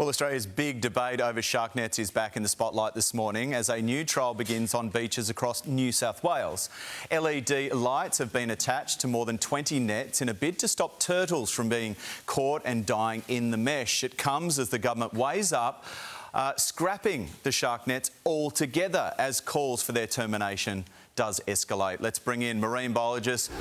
Well, Australia's big debate over shark nets is back in the spotlight this morning as a new trial begins on beaches across New South Wales. LED lights have been attached to more than 20 nets in a bid to stop turtles from being caught and dying in the mesh. It comes as the government weighs up scrapping the shark nets altogether as calls for their termination does escalate. Let's bring in marine biologist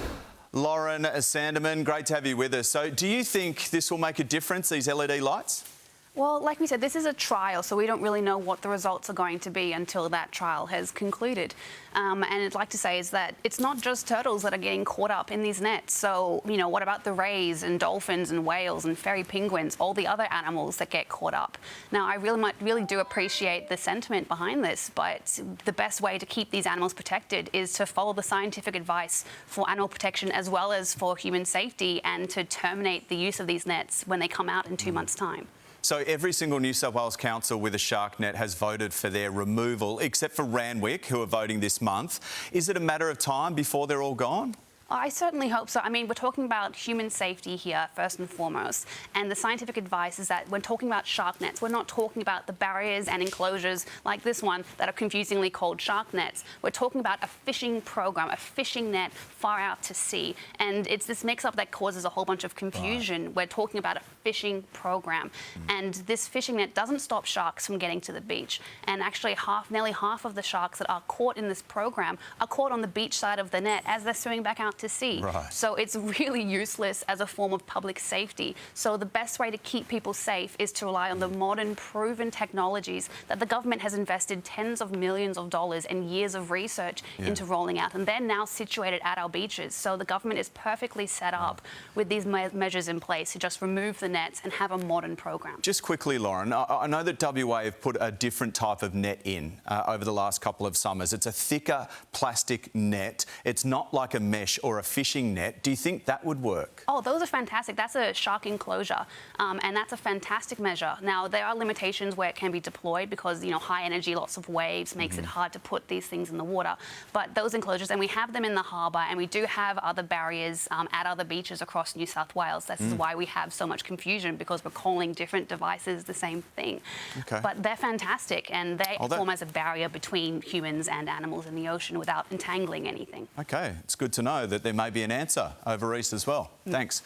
Lauren Sanderman. Great to have you with us. So do you think this will make a difference, these LED lights? Well, like we said, this is a trial, so we don't really know what the results are going to be until that trial has concluded. And I'd like to say is that it's not just turtles that are getting caught up in these nets. So, you know, what about the rays and dolphins and whales and fairy penguins, all the other animals that get caught up? Now, I really do appreciate the sentiment behind this, but the best way to keep these animals protected is to follow the scientific advice for animal protection as well as for human safety, and to terminate the use of these nets when they come out in 2 months' time. So every single New South Wales council with a shark net has voted for their removal, except for Randwick, who are voting this month. Is it a matter of time before they're all gone? I certainly hope so. I mean, we're talking about human safety here, first and foremost. And the scientific advice is that when talking about shark nets, we're not talking about the barriers and enclosures like this one that are confusingly called shark nets. We're talking about a fishing program, a fishing net far out to sea. And it's this mix-up that causes a whole bunch of confusion. Right. We're talking about a fishing program. And this fishing net doesn't stop sharks from getting to the beach. And actually, nearly half of the sharks that are caught in this program are caught on the beach side of the net as they're swimming back out to sea. Right. So it's really useless as a form of public safety. So the best way to keep people safe is to rely on the modern, proven technologies that the government has invested tens of millions of dollars and years of research into rolling out. And they're now situated at our beaches. So the government is perfectly set up with these measures in place to just remove the nets and have a modern program. Just quickly, Lauren, I know that WA have put a different type of net in over the last couple of summers. It's a thicker plastic net. It's not like a mesh or a fishing net. Do you think that would work? Oh, those are fantastic. That's a shark enclosure, and that's a fantastic measure. Now, there are limitations where it can be deployed because, you know, high energy, lots of waves makes it hard to put these things in the water. But those enclosures, and we have them in the harbour, and we do have other barriers at other beaches across New South Wales. This is why we have so much confusion, because we're calling different devices the same thing. Okay. But they're fantastic, and they form as a barrier between humans and animals in the ocean without entangling anything. Okay, it's good to know that there may be an answer over east as well. Thanks.